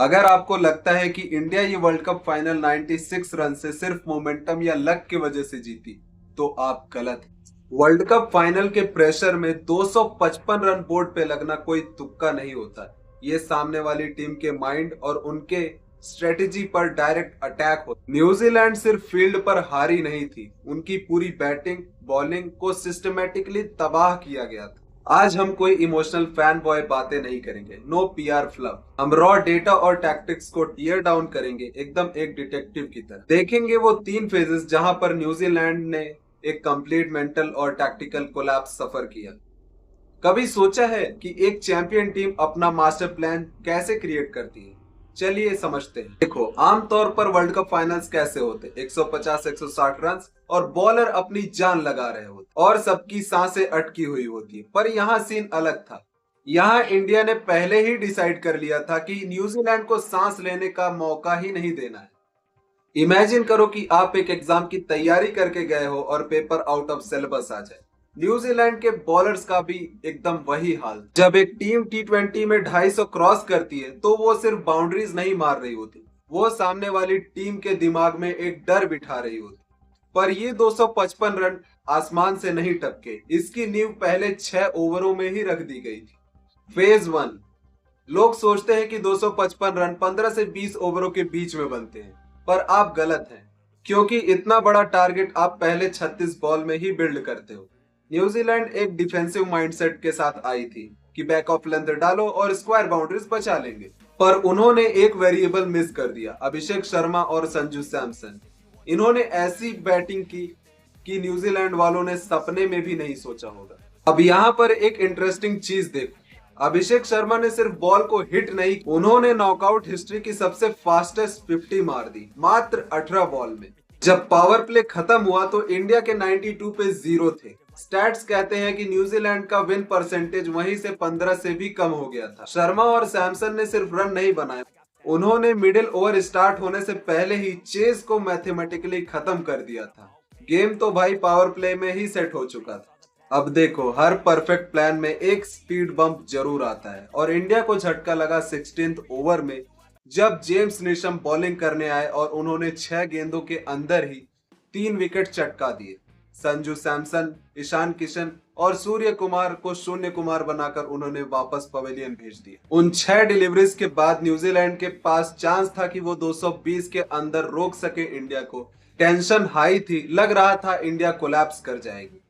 अगर आपको लगता है कि इंडिया ये वर्ल्ड कप फाइनल 96 रन से सिर्फ मोमेंटम या लक की वजह से जीती, तो आप गलत हैं। वर्ल्ड कप फाइनल के प्रेशर में 255 रन बोर्ड पे लगना कोई तुक्का नहीं होता। ये सामने वाली टीम के माइंड और उनके स्ट्रेटेजी पर डायरेक्ट अटैक हो। न्यूजीलैंड सिर्फ फील्ड पर हारी नहीं थी, उनकी पूरी बैटिंग बॉलिंग को सिस्टमेटिकली तबाह किया गया था। आज हम कोई इमोशनल फैन बॉय बातें नहीं करेंगे, नो पीआर फ्लफ। हम रॉ डेटा और टैक्टिक्स को टीयर डाउन करेंगे, एकदम एक डिटेक्टिव की तरह। देखेंगे वो 3 फेजेस जहां पर न्यूजीलैंड ने एक कंप्लीट मेंटल और टैक्टिकल कोलैप्स सफर किया। कभी सोचा है कि एक चैंपियन टीम अपना मास्टर प्लान कैसे क्रिएट करती है? चलिए समझते हैं। देखो, आमतौर पर वर्ल्ड कप फाइनल्स कैसे होते? 150 160 रन और बॉलर अपनी जान लगा रहे होते और सबकी सांसें अटकी हुई होती है। पर यहाँ सीन अलग था। यहाँ इंडिया ने पहले ही डिसाइड कर लिया था कि न्यूजीलैंड को सांस लेने का मौका ही नहीं देना है। इमेजिन करो कि आप एक एग्जाम की तैयारी करके गए हो और पेपर आउट ऑफ सिलेबस आ जाए। न्यूजीलैंड के बॉलर्स का भी एकदम वही हाल। जब एक टीम T20 में 250 क्रॉस करती है तो वो सिर्फ बाउंड्रीज नहीं मार रही होती, वो सामने वाली टीम के दिमाग में एक डर बिठा रही होती। पर ये 255 रन आसमान से नहीं टपके, इसकी नींव पहले 6 ओवरों में ही रख दी गई थी। फेज 1। लोग सोचते हैं कि 255 रन 15 से 20 ओवरों के बीच में बनते हैं, पर आप गलत हैं, क्योंकि इतना बड़ा टारगेट आप पहले 36 बॉल में ही बिल्ड करते हो। न्यूजीलैंड एक डिफेंसिव माइंडसेट के साथ आई थी कि बैक ऑफ लेंथ डालो और स्क्वायर बाउंड्रीज बचा लेंगे, पर उन्होंने एक वेरिएबल मिस कर दिया, अभिषेक शर्मा और संजू सैमसन। इन्होंने ऐसी बैटिंग की कि न्यूजीलैंड वालों ने सपने में भी नहीं सोचा होगा। अब यहाँ पर एक इंटरेस्टिंग चीज देखो, अभिषेक शर्मा ने सिर्फ बॉल को हिट नहीं, उन्होंने नॉकआउट हिस्ट्री की सबसे फास्टेस्ट 50 मार दी मात्र 18 बॉल में। जब पावर प्ले खत्म हुआ तो इंडिया के 92 पे 0 थे। स्टैट्स कहते हैं कि न्यूजीलैंड का विन परसेंटेज वहीं से 15 से भी कम हो गया था। शर्मा और सैमसन ने सिर्फ रन नहीं बनाए, उन्होंने मिडिल ओवर स्टार्ट होने से पहले ही चेज को मैथमेटिकली खत्म कर दिया था। गेम तो भाई पावर प्ले में ही सेट हो चुका था। अब देखो, हर परफेक्ट प्लान में एक स्पीड बम्प जरूर आता है और इंडिया को झटका लगा 16th ओवर में, जब जेम्स नीशम बॉलिंग करने आए और उन्होंने 6 गेंदों के अंदर ही 3 विकेट चटका दिए। संजू सैमसन, ईशान किशन और सूर्य कुमार को शून्य कुमार बनाकर उन्होंने वापस पवेलियन भेज दिया। उन 6 डिलीवरीज के बाद न्यूजीलैंड के पास चांस था कि वो 220 के अंदर रोक सके इंडिया को। टेंशन हाई थी, लग रहा था इंडिया कोलैप्स कर जाएगी।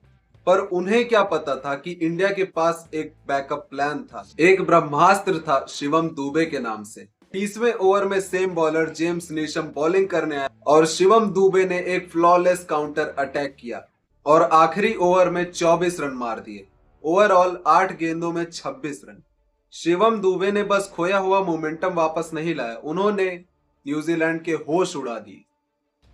पर उन्हें क्या पता था कि इंडिया के पास एक बैकअप प्लान था, एक ब्रह्मास्त्र था शिवम दुबे के नाम से। 30वें ओवर में same bowler James Neesham bowling करने आया और शिवम दुबे ने एक फ्लॉलेस काउंटर अटैक किया और आखिरी ओवर में 24 रन मार दिए। ओवरऑल 8 गेंदों में 26 रन। शिवम दुबे ने बस खोया हुआ मोमेंटम वापस नहीं लाया, उन्होंने न्यूजीलैंड के होश उड़ा दिए।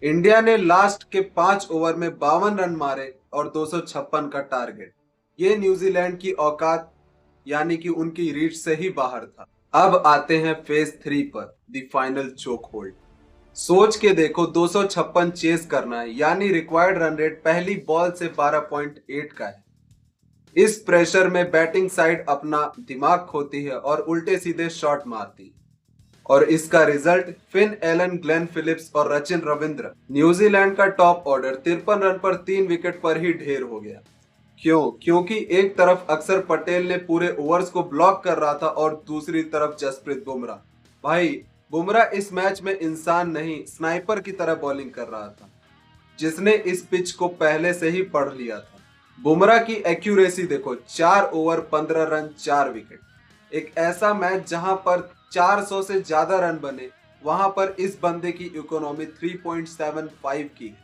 इंडिया ने लास्ट के 5 ओवर में 52 रन मारे और 256 का टारगेट। ये न्यूजीलैंड की औकात यानी कि उनकी रीच से ही बाहर था। अब आते हैं फेज 3 पर, द फाइनल चोक होल्ड। सोच के देखो, 256 चेस करना है, यानी रिक्वायर्ड रन रेट पहली बॉल से 12.8 का है। इस प्रेशर में बैटिंग साइड अपना दिमाग खोती है और उल्टे सीधे शॉट मारती है, और इसका result Finn Allen, Glenn Phillips और रचिन रविंद्र, न्यूजीलैंड का टॉप ऑर्डर 53 रन पर 3 विकेट पर ही ढेर हो गया। क्यों? क्योंकि एक तरफ अक्षर पटेल ने पूरे ओवर्स को ब्लॉक कर रहा था और दूसरी तरफ जसप्रीत बुमराह। भाई, बुमराह इस मैच में इंसान नहीं, स्नाइपर की तरह बॉलिंग कर रहा था, जिसने इस पिच को पहले से ही पढ़ लिया था। बुमराह की एक्यूरेसी देखो, 4 ओवर 15 रन 4 विकेट। एक ऐसा मैच जहां पर 400 से ज्यादा रन बने, वहां पर इस बंदे की इकोनॉमी 3.75 की है।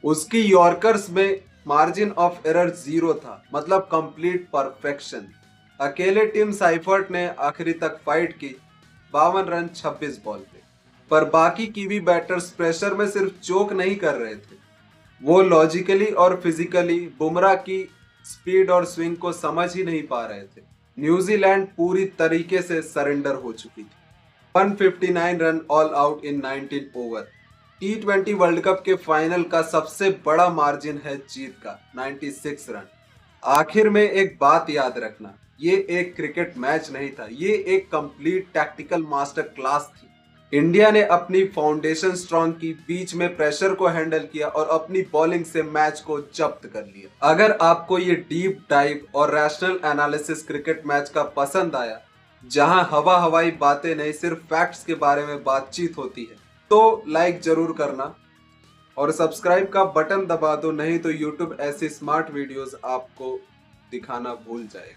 उसकी यॉर्कर्स में मार्जिन ऑफ एरर 0 था, मतलब कंप्लीट परफेक्शन। अकेले टिम साइफर्ट ने आखिरी तक फाइट की, 52 रन 26 बॉल पे। पर बाकी कीवी बैटर्स प्रेशर में सिर्फ चोक नहीं कर रहे थे, वो लॉजिकली और फिजिकली बुमराह की स्पीड और स्विंग को समझ ही नहीं पा रहे थे। न्यूजीलैंड पूरी तरीके से सरेंडर हो चुकी थी। 159 run all out in 19 over. T20 world cup के फाइनल का सबसे बड़ा मार्जिन है जीत का, 96 रन। आखिर में एक बात याद रखना, ये एक क्रिकेट मैच नहीं था, ये एक कंप्लीट टैक्टिकल मास्टर क्लास थी। इंडिया ने अपनी फाउंडेशन स्ट्रांग की, बीच में प्रेशर को हैंडल किया और अपनी बॉलिंग से मैच को जब्त कर लिया। अगर आपको ये डीप डाइव और रैशनल एनालिसिस क्रिकेट मैच का पसंद आया, जहां हवा हवाई बातें नहीं सिर्फ फैक्ट्स के बारे में बातचीत होती है, तो लाइक जरूर करना और सब्सक्राइब का बटन दबा दो, नहीं तो यूट्यूब ऐसी स्मार्ट वीडियोस आपको दिखाना भूल जाएगा।